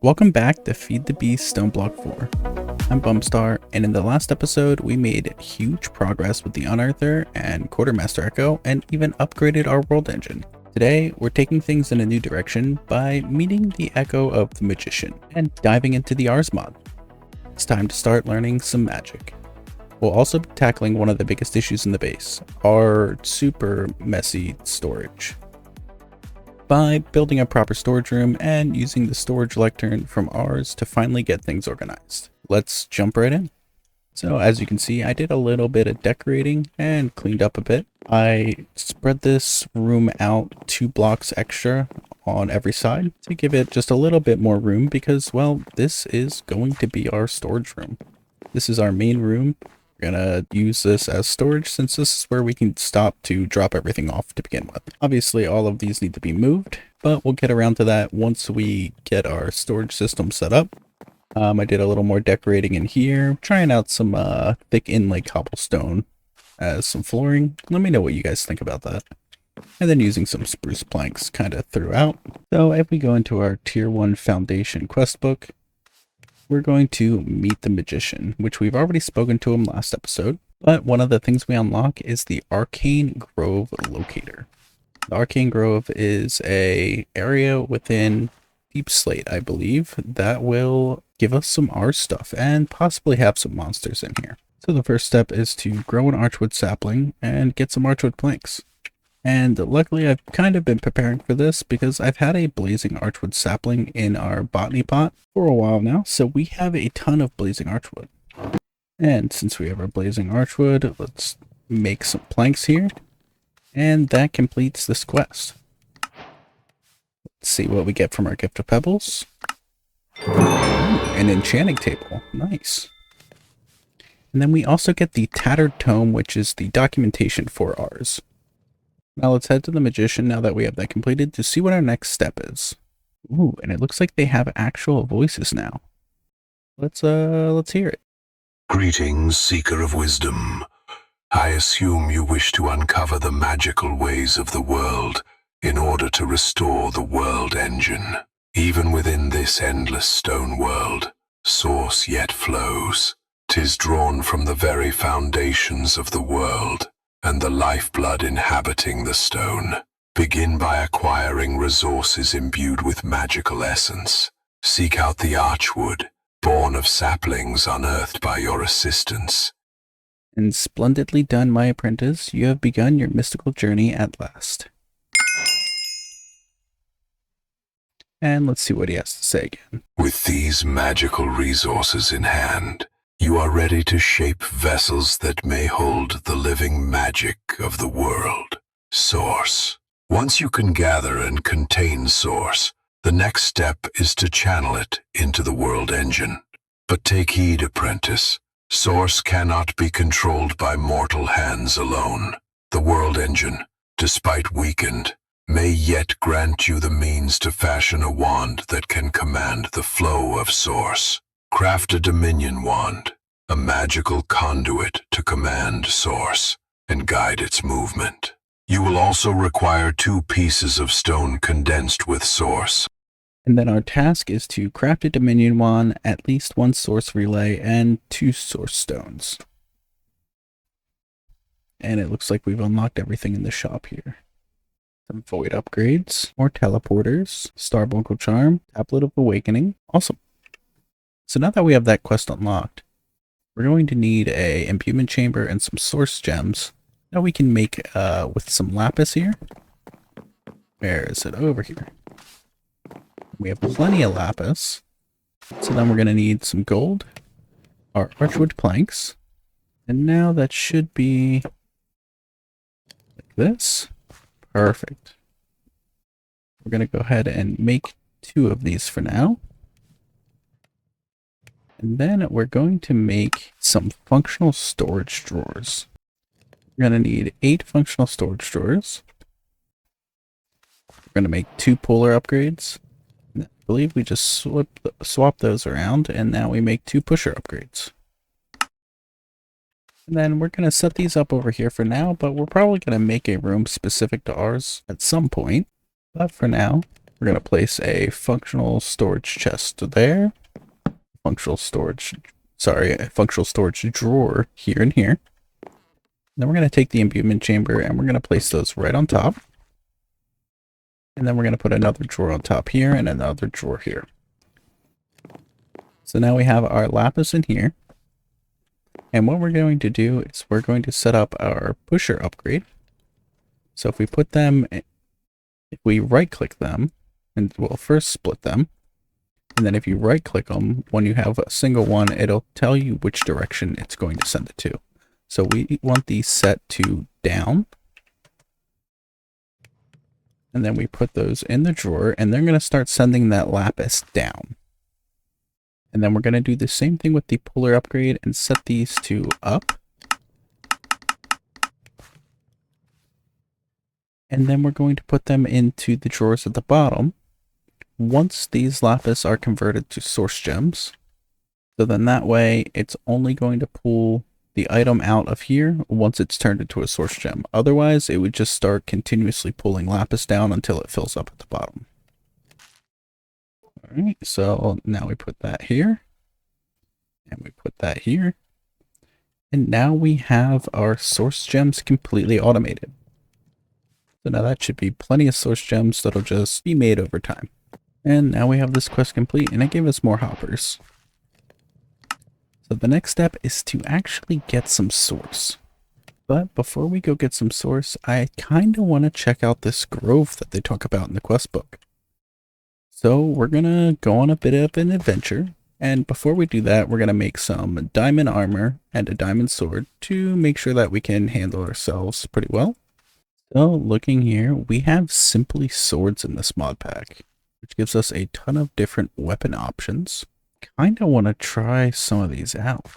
Welcome back to FTB Stoneblock 4. I'm Bumstar, and in the last episode we made huge progress with the Unearther and Quartermaster Echo and even upgraded our world engine. Today we're taking things in a new direction by meeting the Echo of the Magician and diving into the Ars mod. It's time to start learning some magic. We'll also be tackling one of the biggest issues in the base, our super messy storage, by building a proper storage room and using the Storage Lectern from Ars to finally get things organized. Let's jump right in. So as you can see, I did a little bit of decorating and cleaned up a bit. I spread this room out 2 blocks extra on every side to give it just a little bit more room because, well, this is going to be our storage room. This is our main room. We're gonna use this as storage since this is where we can stop to drop everything off to begin with. Obviously all of these need to be moved, but we'll get around to that once we get our storage system set up. I did a little more decorating in here, trying out some thick inlay cobblestone as some flooring. Let me know what you guys think about that. And then using some spruce planks kind of throughout. So if we go into our tier 1 foundation quest book, we're going to meet the Magician, which we've already spoken to him last episode. But one of the things we unlock is the Arcane Grove locator. The Arcane Grove is a area within Deep Slate, I believe, that will give us some Ars stuff and possibly have some monsters in here. So the first step is to grow an archwood sapling and get some archwood planks. And luckily I've kind of been preparing for this because I've had a blazing archwood sapling in our botany pot for a while now, so we have a ton of blazing archwood. And since we have our blazing archwood, let's make some planks here, and that completes this quest. Let's see what we get from our gift of pebbles. Ooh, an enchanting table, nice. And then we also get the tattered tome, which is the documentation for ours. Now let's head to the Magician now that we have that completed to see what our next step is. Ooh, and it looks like they have actual voices now. Let's hear it. Greetings, seeker of wisdom. I assume you wish to uncover the magical ways of the world in order to restore the world engine. Even within this endless stone world, source yet flows. 'Tis drawn from the very foundations of the world and the lifeblood inhabiting the stone. Begin by acquiring resources imbued with magical essence. Seek out the archwood, born of saplings unearthed by your assistance. And splendidly done, my apprentice. You have begun your mystical journey at last. And let's see what he has to say again. With these magical resources in hand, you are ready to shape vessels that may hold the living magic of the world. Source. Once you can gather and contain Source, the next step is to channel it into the world engine. But take heed, apprentice. Source cannot be controlled by mortal hands alone. The world engine, despite weakened, may yet grant you the means to fashion a wand that can command the flow of Source. Craft a Dominion wand, a magical conduit to command Source and guide its movement. You will also require 2 pieces of stone condensed with Source. And then our task is to craft a Dominion wand, at least 1 source relay, and 2 source stones. And it looks like we've unlocked everything in the shop here. Some void upgrades, more teleporters, Starbuncle Charm, Tablet of Awakening. Awesome. So now that we have that quest unlocked, we're going to need a imbuement chamber and some source gems that we can make with some lapis here. Where is it? Over here. We have plenty of lapis. So then we're going to need some gold, our archwood planks, and now that should be like this. Perfect. We're going to go ahead and make 2 of these for now. And then we're going to make some functional storage drawers. We're going to need 8 functional storage drawers. We're going to make 2 polar upgrades. I believe we just swap those around, and now we make 2 pusher upgrades. And then we're going to set these up over here for now, but we're probably going to make a room specific to ours at some point. But for now, We're going to place a functional storage chest there. Functional storage drawer here and here. Then we're going to take the imbuement chamber and we're going to place those right on top. And then we're going to put another drawer on top here and another drawer here. So now we have our lapis in here. And what we're going to do is we're going to set up our pusher upgrade. So if we put them, if we right click them, and we'll first split them. And then if you right click them, when you have a single one, it'll tell you which direction it's going to send it to. So we want these set to down. And then we put those in the drawer and they're going to start sending that lapis down. And then we're going to do the same thing with the puller upgrade and set these to up. And then we're going to put them into the drawers at the bottom. Once these lapis are converted to source gems, so then that way it's only going to pull the item out of here once it's turned into a source gem. Otherwise, it would just start continuously pulling lapis down until it fills up at the bottom. All right, so now we put that here, and we put that here, and now we have our source gems completely automated. So now that should be plenty of source gems that'll just be made over time. And now we have this quest complete, and it gave us more hoppers. So the next step is to actually get some source. But before we go get some source, I kind of want to check out this grove that they talk about in the quest book. So we're going to go on a bit of an adventure. And before we do that, we're going to make some diamond armor and a diamond sword to make sure that we can handle ourselves pretty well. So looking here, we have simply swords in this mod pack, which gives us a ton of different weapon options. Kind of want to try some of these out.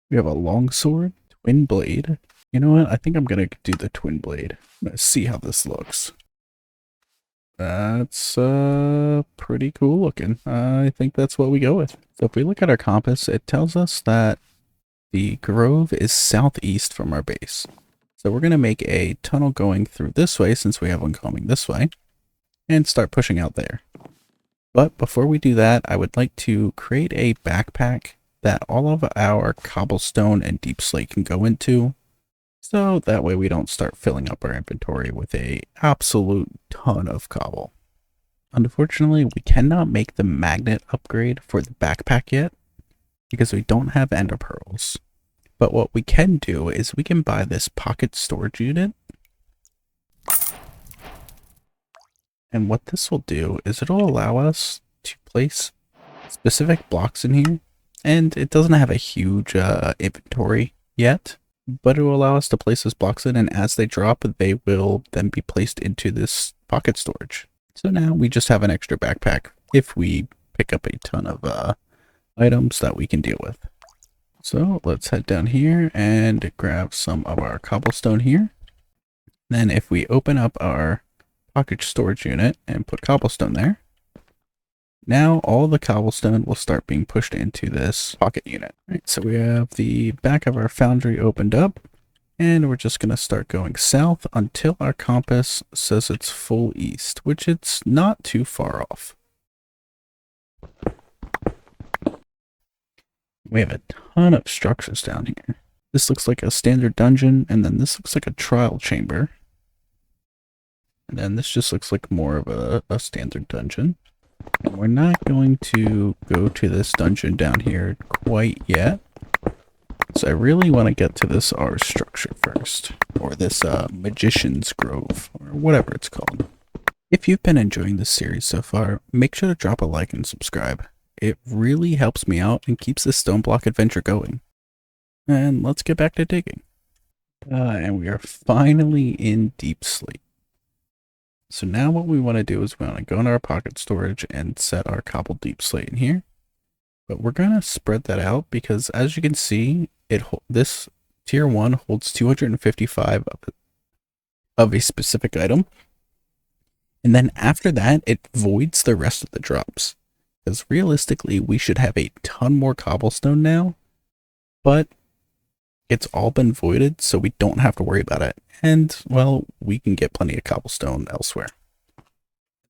We have a long sword, twin blade. You know what? I think I'm going to do the twin blade. I'm going to see how this looks. That's pretty cool looking. I think that's what we go with. So if we look at our compass, it tells us that the grove is southeast from our base. So we're going to make a tunnel going through this way since we have one coming this way and start pushing out there. But before we do that, I would like to create a backpack that all of our cobblestone and deep slate can go into. So that way we don't start filling up our inventory with a absolute ton of cobble. Unfortunately, we cannot make the magnet upgrade for the backpack yet because we don't have ender pearls. But what we can do is we can buy this pocket storage unit. And what this will do is it'll allow us to place specific blocks in here. And it doesn't have a huge inventory yet, but it will allow us to place those blocks in, and as they drop, they will then be placed into this pocket storage. So now we just have an extra backpack if we pick up a ton of items that we can deal with. So let's head down here and grab some of our cobblestone here. Then if we open up our pocket storage unit and put cobblestone there, now all the cobblestone will start being pushed into this pocket unit. Right, so we have the back of our foundry opened up, and we're just going to start going south until our compass says it's full east, which it's not too far off. We have a ton of structures down here. This looks like a standard dungeon, and then this looks like a trial chamber. And then this just looks like more of a standard dungeon. And we're not going to go to this dungeon down here quite yet. So I really want to get to this R structure first. Or this Magician's Grove, or whatever it's called. If you've been enjoying this series so far, make sure to drop a like and subscribe. It really helps me out and keeps this Stoneblock adventure going. And let's get back to digging. And we are finally in deep sleep. So now what we want to do is we want to go into our pocket storage and set our cobble deep slate in here. But we're going to spread that out because as you can see, this tier 1 holds 255 of a specific item. And then after that, it voids the rest of the drops. Because realistically, we should have a ton more cobblestone now, but it's all been voided, so we don't have to worry about it. And, well, we can get plenty of cobblestone elsewhere.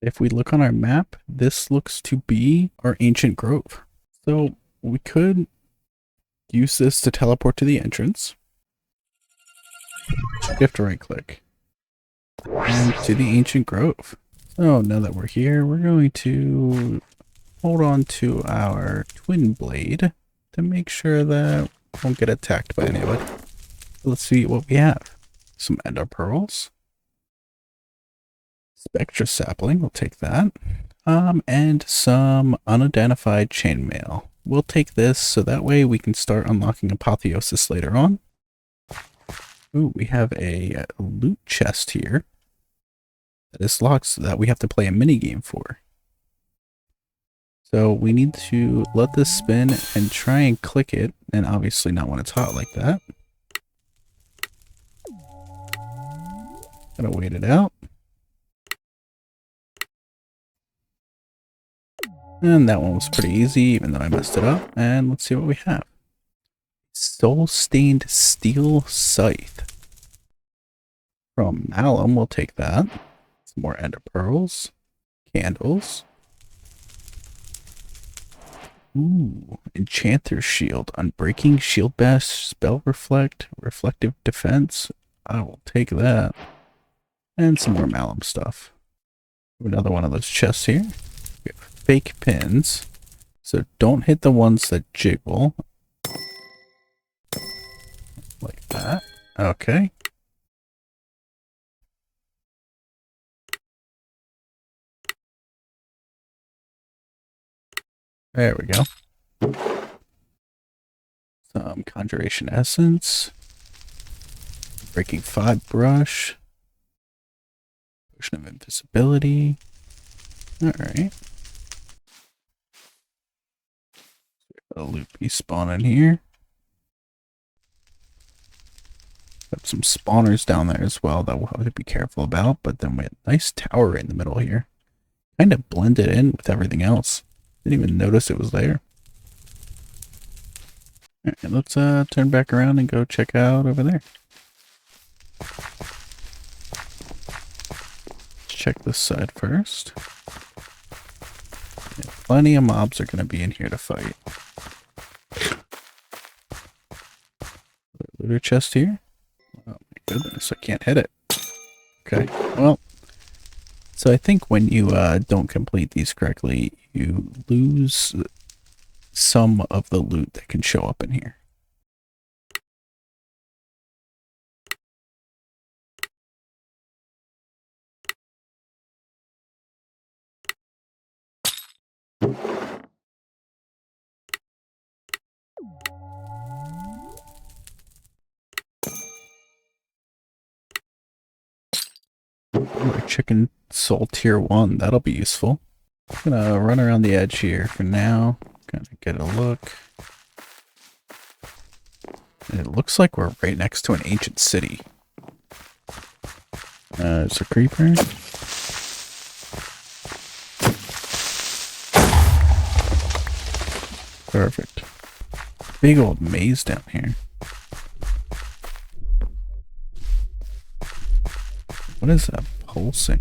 If we look on our map, this looks to be our ancient grove. So we could use this to teleport to the entrance. You have to right click. And to the ancient grove. So now that we're here, we're going to hold on to our twin blade to make sure that we won't get attacked by anybody. Let's see what we have. Some ender pearls. Spectra sapling, we'll take that. And some unidentified chainmail. We'll take this so that way we can start unlocking apotheosis later on. Ooh, we have a loot chest here that is locked so that we have to play a mini game for. So we need to let this spin and try and click it, and obviously not when it's hot like that. Gotta wait it out. And that one was pretty easy, even though I messed it up. And let's see what we have. Soul-stained steel scythe. From Malum, we'll take that. Some more ender pearls. Candles. Ooh, enchanter's shield. Unbreaking, shield bash, spell reflect, reflective defense. I will take that. And some more Malum stuff. Another one of those chests here. We have fake pins. So don't hit the ones that jiggle. Like that. Okay. There we go. Some conjuration essence. Breaking 5 brush. Potion of invisibility. Alright. A loot piece spawn in here. Got some spawners down there as well that we'll have to be careful about, but then we have a nice tower in the middle here. Kind of blended in with everything else. Didn't even notice it was there. Alright, let's turn back around and go check out over there. Let's check this side first. Yeah, plenty of mobs are going to be in here to fight. Looter chest here. Oh my goodness, I can't hit it. Okay, well, so I think when you don't complete these correctly, you lose some of the loot that can show up in here. Ooh, chicken soul tier 1, that'll be useful. I'm gonna run around the edge here for now, kind of get a look. And it looks like we're right next to an ancient city. There's a creeper. Perfect. Big old maze down here. What is that pulsing?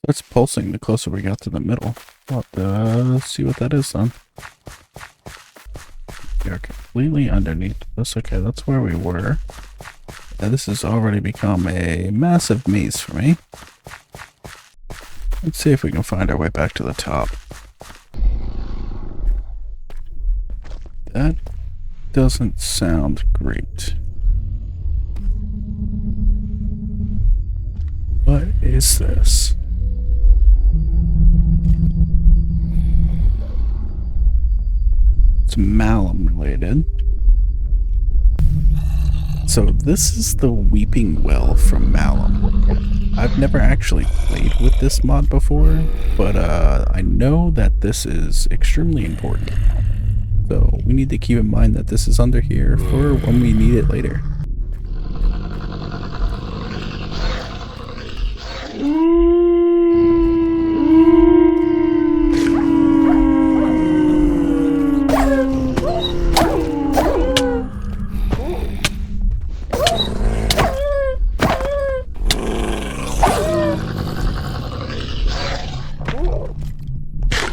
It's pulsing the closer we got to the middle. Let's see what that is then. We are completely underneath this. Okay, that's where we were. Now, this has already become a massive maze for me. Let's see if we can find our way back to the top. That doesn't sound great. What is this? It's Malum related. So this is the Weeping Well from Malum. I've never actually played with this mod before, but I know that this is extremely important. So we need to keep in mind that this is under here for when we need it later.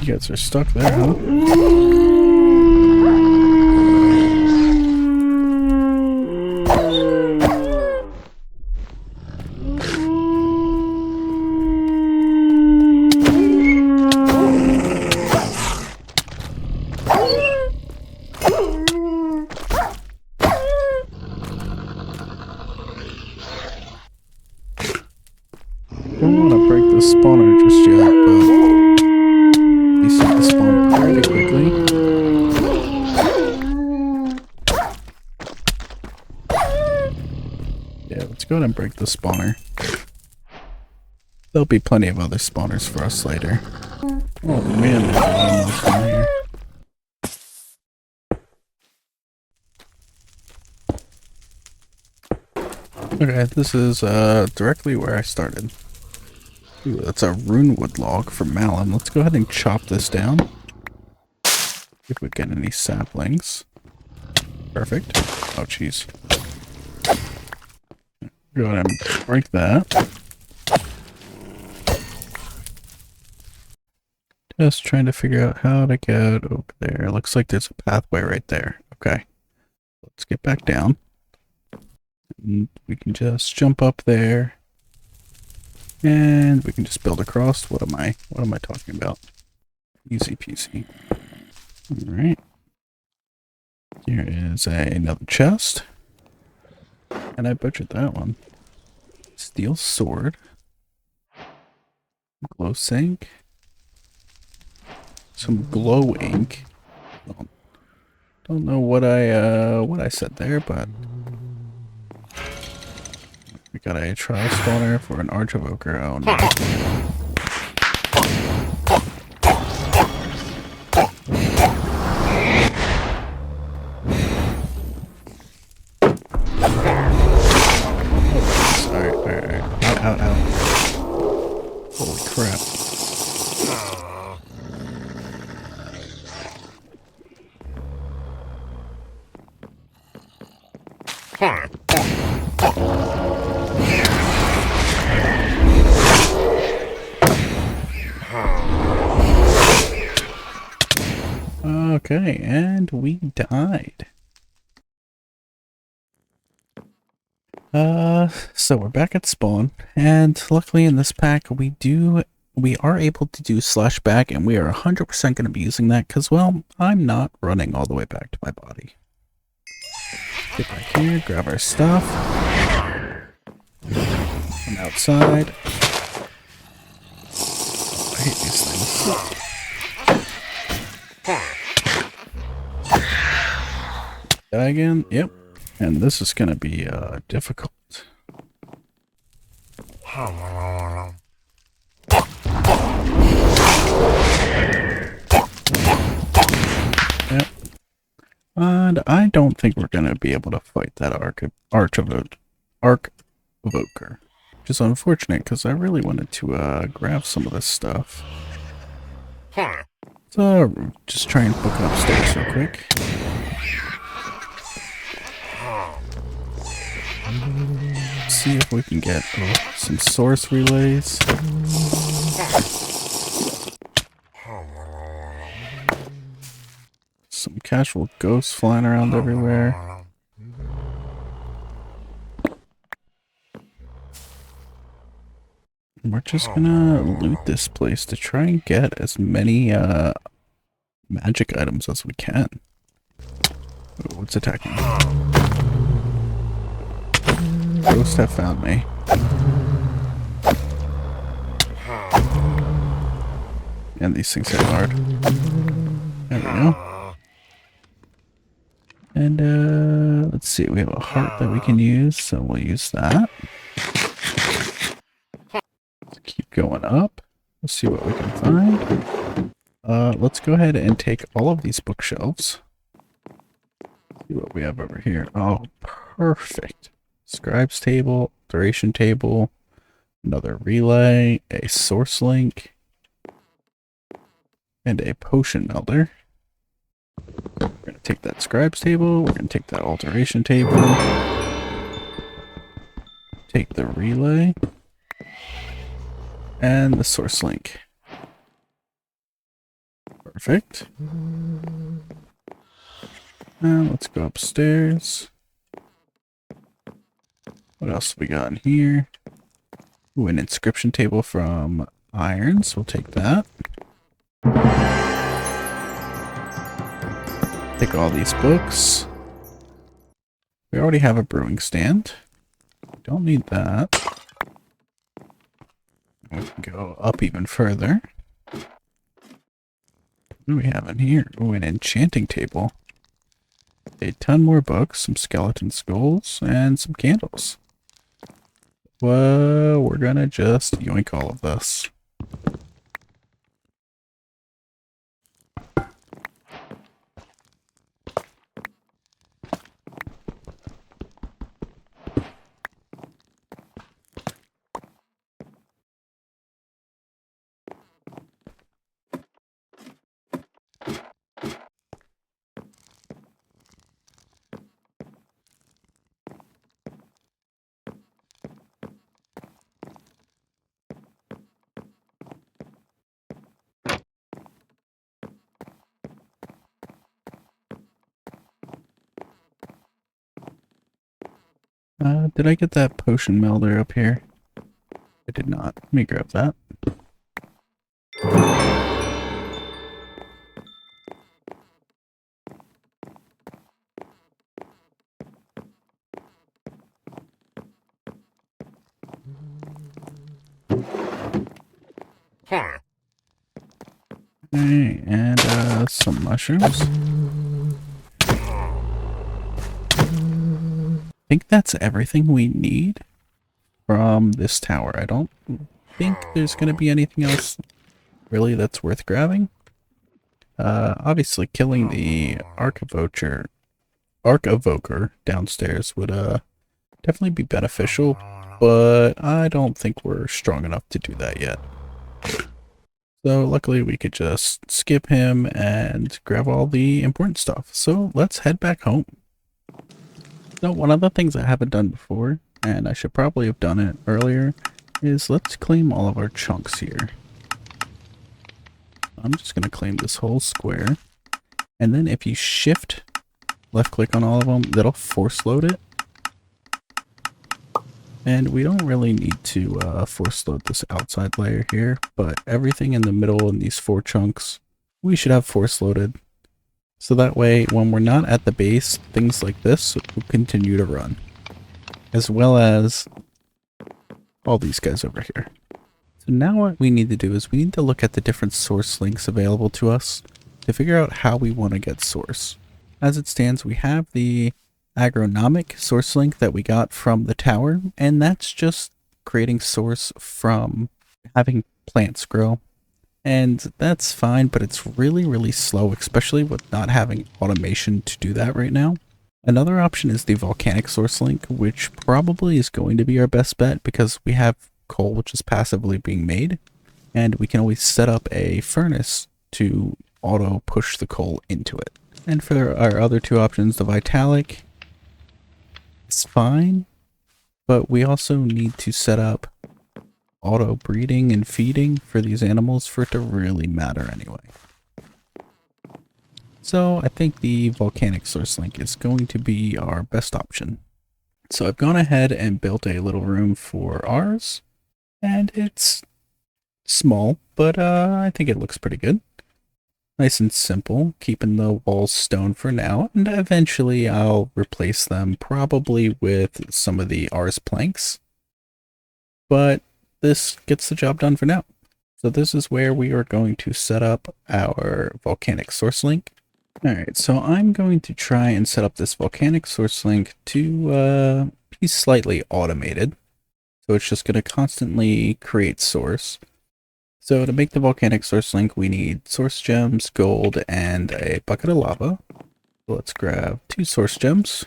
guys are stuck there, huh? Don't want to break the spawner just yet, but we seem to spawn pretty quickly. Yeah, let's go ahead and break the spawner. There'll be plenty of other spawners for us later. Oh man, there's a lot of mobs down here. Okay, this is directly where I started. Ooh, that's a runewood log from Malin. Let's go ahead and chop this down. See if we get any saplings. Perfect. Oh, jeez. Go ahead and break that. Just trying to figure out how to get over there. Looks like there's a pathway right there. Okay. Let's get back down. And we can just jump up there. And we can just build across. What am I talking about? Easy peasy. Alright. Here is another chest. And I butchered that one. Steel sword. Glow sink. Some glow ink. Don't know what I said there, but we got a trial spawner for an Arch of Ochre. Oh no. Alright. Out. Holy crap. Okay, and we died. So we're back at spawn, and luckily in this pack we are able to do /back, and we are 100% going to be using that because, well, I'm not running all the way back to my body. Get back here, grab our stuff. Come outside. Oh, I hate these things. Die again? Yep. And this is gonna be difficult. Yep. And I don't think we're gonna be able to fight that Arch of Ochre. Which is unfortunate because I really wanted to grab some of this stuff. So just try and book upstairs real quick. See if we can get some source relays. Some casual ghosts flying around everywhere. And we're just gonna loot this place to try and get as many magic items as we can. Oh, what's attacking me? Ghosts have found me. And these things hit hard. There we go. And let's see, we have a heart that we can use, so we'll use that. Let's keep going up. Let's see what we can find. Let's go ahead and take all of these bookshelves. See what we have over here. Oh, perfect. Scribe's table, duration table, another relay, a source link, and a potion melter. We're going to take that scribe's table, we're going to take that alteration table, take the relay, and the source link. Perfect. Now let's go upstairs. What else we got in here? Ooh, an inscription table from irons. We'll take that. Take all these books. We already have a brewing stand. Don't need that. We can go up even further. What do we have in here? Ooh, an enchanting table. A ton more books, some skeleton skulls, and some candles. Well, we're gonna just yoink all of this. Did I get that potion melter up here? I did not. Let me grab that. Okay, and some mushrooms. I think that's everything we need from this tower. I don't think there's going to be anything else really that's worth grabbing. Obviously killing the Archivoker downstairs would definitely be beneficial, but I don't think we're strong enough to do that yet. So luckily we could just skip him and grab all the important stuff. So let's head back home. So one of the things I haven't done before, and I should probably have done it earlier, is let's claim all of our chunks here. I'm just going to claim this whole square. And then if you shift left click on all of them, that'll force load it. And we don't really need to force load this outside layer here, but everything in the middle in these 4 chunks, we should have force loaded. So that way, when we're not at the base, things like this will continue to run. As well as all these guys over here. So now what we need to do is we need to look at the different source links available to us to figure out how we want to get source. As it stands, we have the agronomic source link that we got from the tower, and that's just creating source from having plants grow. And that's fine, but it's really slow, especially with not having automation to do that right now. Another option is the volcanic source link, which probably is going to be our best bet because we have coal which is passively being made, and we can always set up a furnace to auto push the coal into it. And for our other 2 options, the vitalic is fine, but we also need to set up auto breeding and feeding for these animals for it to really matter anyway. So I think the volcanic source link is going to be our best option. So I've gone ahead and built a little room for ours, and it's small, but I think it looks pretty good. Nice and simple, keeping the walls stone for now, and eventually I'll replace them probably with some of the Ars planks. But this gets the job done for now. So this is where we are going to set up our volcanic source link. Alright, so I'm going to try and set up this volcanic source link to be slightly automated. So it's just going to constantly create source. So to make the volcanic source link, we need source gems, gold, and a bucket of lava. So let's grab 2 source gems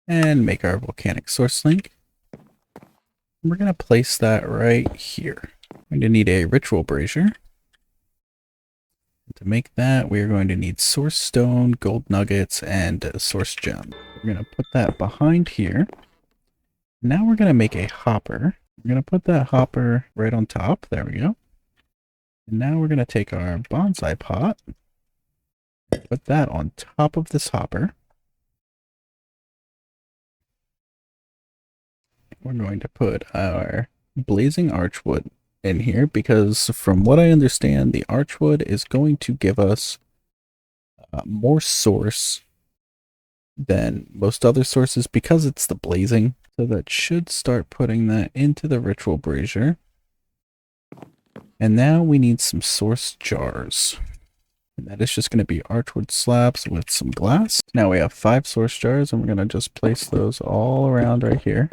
and make our volcanic source link. We're going to place that right here. We're going to need a ritual brazier. To make that, we're going to need source stone, gold nuggets, and a source gem. We're going to put that behind here. Now we're going to make a hopper. We're going to put that hopper right on top. There we go. And now we're going to take our bonsai pot, put that on top of this hopper. We're going to put our blazing archwood in here because from what I understand, the archwood is going to give us more source than most other sources because it's the blazing. So that should start putting that into the ritual brazier. And now we need some source jars. And that is just going to be archwood slabs with some glass. Now we have 5 source jars and we're going to just place those all around right here.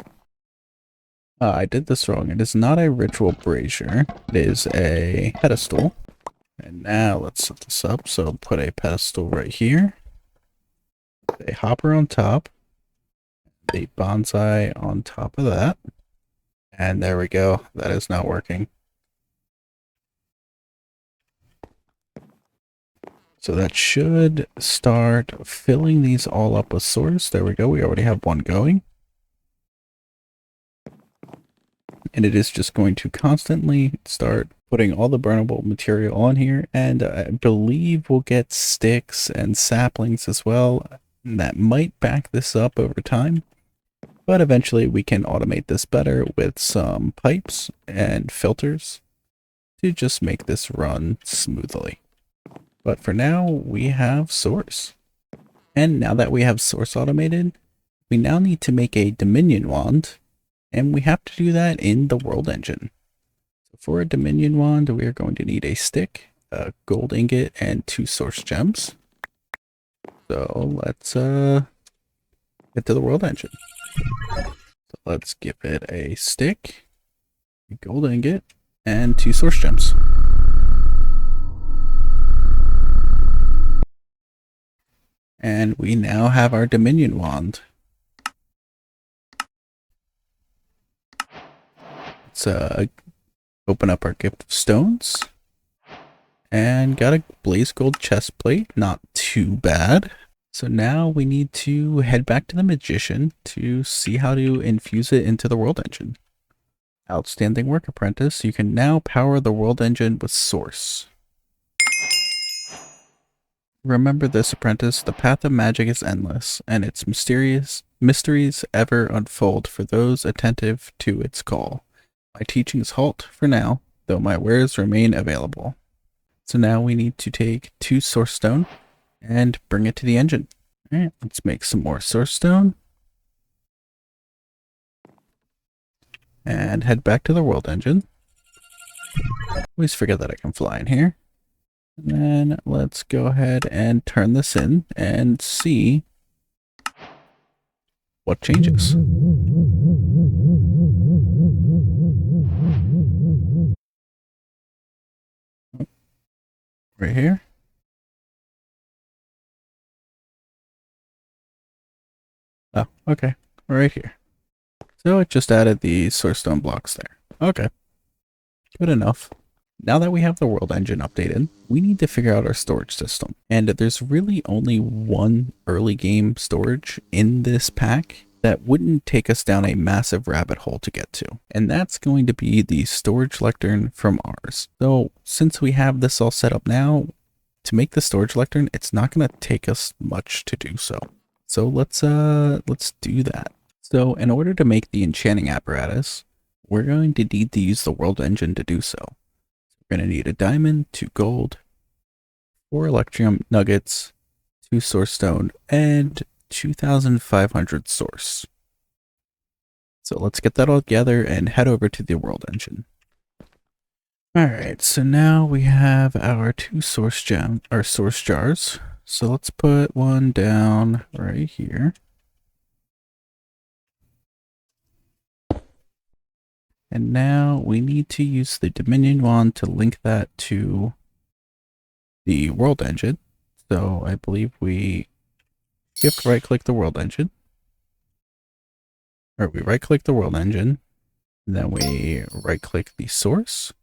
I did this wrong. It is not a ritual brazier. It is a pedestal. And now let's set this up. So put a pedestal right here. A hopper on top. A bonsai on top of that. And there we go. That is not working. So that should start filling these all up with source. There we go. We already have one going. And it is just going to constantly start putting all the burnable material on here. And I believe we'll get sticks and saplings as well. And that might back this up over time. But eventually we can automate this better with some pipes and filters to just make this run smoothly. But for now, we have source. And now that we have source automated, we now need to make a Dominion wand. And we have to do that in the world engine. So for a Dominion wand, we are going to need a stick, a gold ingot, and 2 source gems. So let's get to the world engine. So let's give it a stick, a gold ingot, and 2 source gems. And we now have our Dominion wand. Let's open up our gift of stones. And got a blaze gold chest plate. Not too bad. So now we need to head back to the magician to see how to infuse it into the world engine. Outstanding work, apprentice. You can now power the world engine with source. Remember this, apprentice. The path of magic is endless, and its mysteries ever unfold for those attentive to its call. My teachings halt for now, though my wares remain available. So now we need to take 2 source stone and bring it to the engine. All right, let's make some more source stone. And head back to the world engine. Always forget that I can fly in here. And then let's go ahead and turn this in and see what changes. Right here. Oh, okay. Right here. So it just added the source stone blocks there. Okay. Good enough. Now that we have the world engine updated, we need to figure out our storage system. And there's really only one early game storage in this pack that wouldn't take us down a massive rabbit hole to get to. And that's going to be the Storage Lectern from ours. So since we have this all set up now, to make the Storage Lectern, it's not going to take us much to do so. So let's do that. So in order to make the enchanting apparatus, we're going to need to use the world engine to do so. We're going to need a diamond, 2 gold, 4 electrum nuggets, 2 source stone, and 2,500 source. So let's get that all together and head over to the world engine. Alright, so now we have our 2 source jars. So let's put one down right here. And now we need to use the Dominion wand to link that to the world engine. So I believe we shift right click the world engine. Or we right click the world engine. And then we right click the source.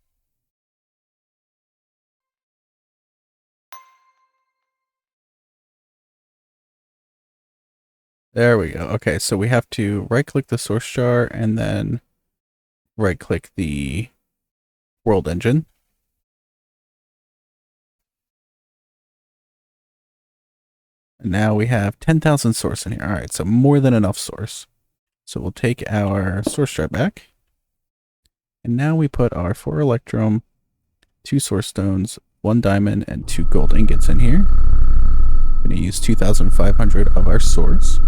There we go. Okay, so we have to right click the source jar and then right click the world engine. And now we have 10,000 source in here. All right, so more than enough source. So we'll take our source drive back. And now we put our 4 electrum, 2 source stones, 1 diamond, and 2 gold ingots in here. I'm going to use 2,500 of our source.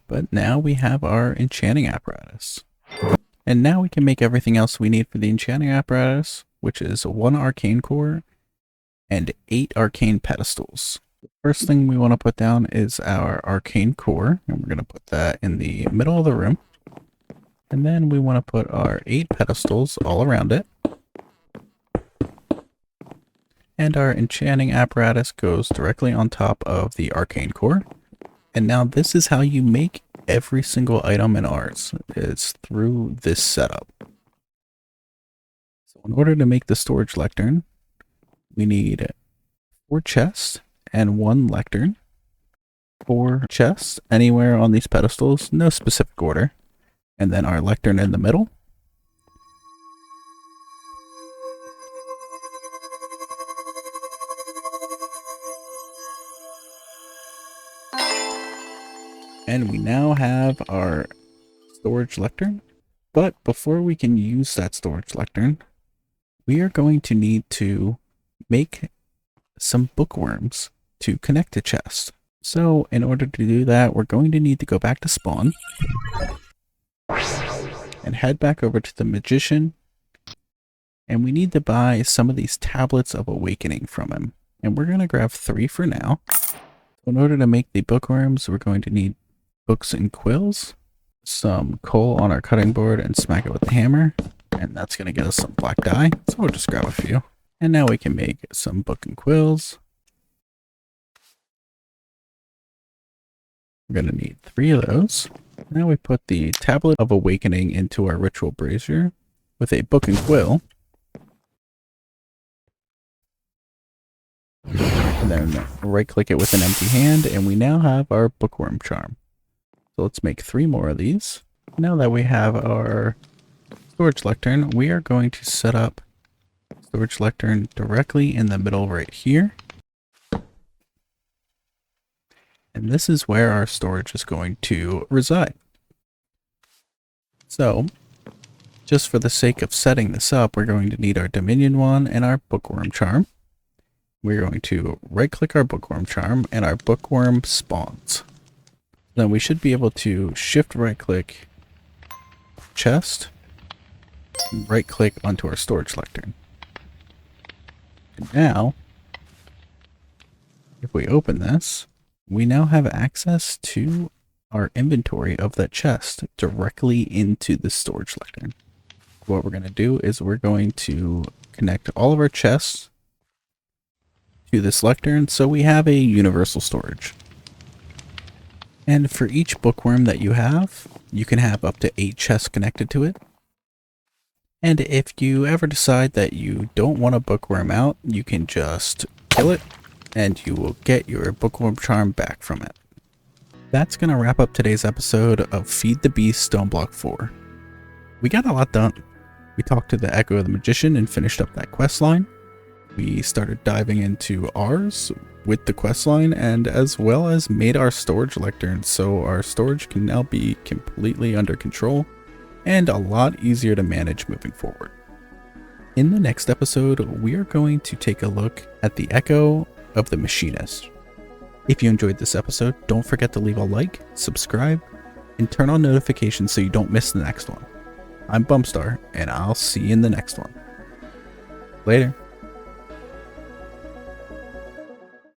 But now we have our enchanting apparatus. And now we can make everything else we need for the enchanting apparatus, which is 1 arcane core and 8 arcane pedestals. The first thing we want to put down is our arcane core, and we're going to put that in the middle of the room. And then we want to put our 8 pedestals all around it. And our enchanting apparatus goes directly on top of the arcane core. And now this is how you make every single item in ours. It's through this setup. So in order to make the storage lectern, we need 4 chests and 1 lectern. 4 chests anywhere on these pedestals, no specific order. And then our lectern in the middle. And we now have our storage lectern. But before we can use that storage lectern, we are going to need to make some bookworms to connect to chests. So in order to do that, we're going to need to go back to spawn and head back over to the magician. And we need to buy some of these tablets of awakening from him. And we're going to grab 3 for now. In order to make the bookworms, we're going to need books and quills, some coal on our cutting board, and smack it with the hammer. And that's going to get us some black dye. So we'll just grab a few. And now we can make some book and quills. We're going to need 3 of those. Now we put the tablet of awakening into our ritual brazier with a book and quill. And then right click it with an empty hand, and we now have our bookworm charm. So let's make 3 more of these. Now that we have our storage lectern, we are going to set up storage lectern directly in the middle right here. And this is where our storage is going to reside. So, just for the sake of setting this up, we're going to need our Dominion wand and our bookworm charm. We're going to right click our bookworm charm and our bookworm spawns. Then we should be able to shift right click chest, and right click onto our storage lectern. And now, if we open this, we now have access to our inventory of that chest directly into the storage lectern. What we're going to do is we're going to connect all of our chests to this lectern so we have a universal storage. And for each bookworm that you can have up to 8 chests connected to it. And if you ever decide that you don't want a bookworm out, you can just kill it and you will get your bookworm charm back from it. That's going to wrap up today's episode of Feed the Beast Stoneblock 4. We got a lot done. We talked to the Echo of the Magician and finished up that quest line. We started diving into ours with the quest line, and as well as made our storage lectern so our storage can now be completely under control and a lot easier to manage moving forward. In the next episode, we are going to take a look at the Echo of the Machinist. If you enjoyed this episode, don't forget to leave a like, subscribe, and turn on notifications so you don't miss the next one. I'm Bumpstar, and I'll see you in the next one. Later.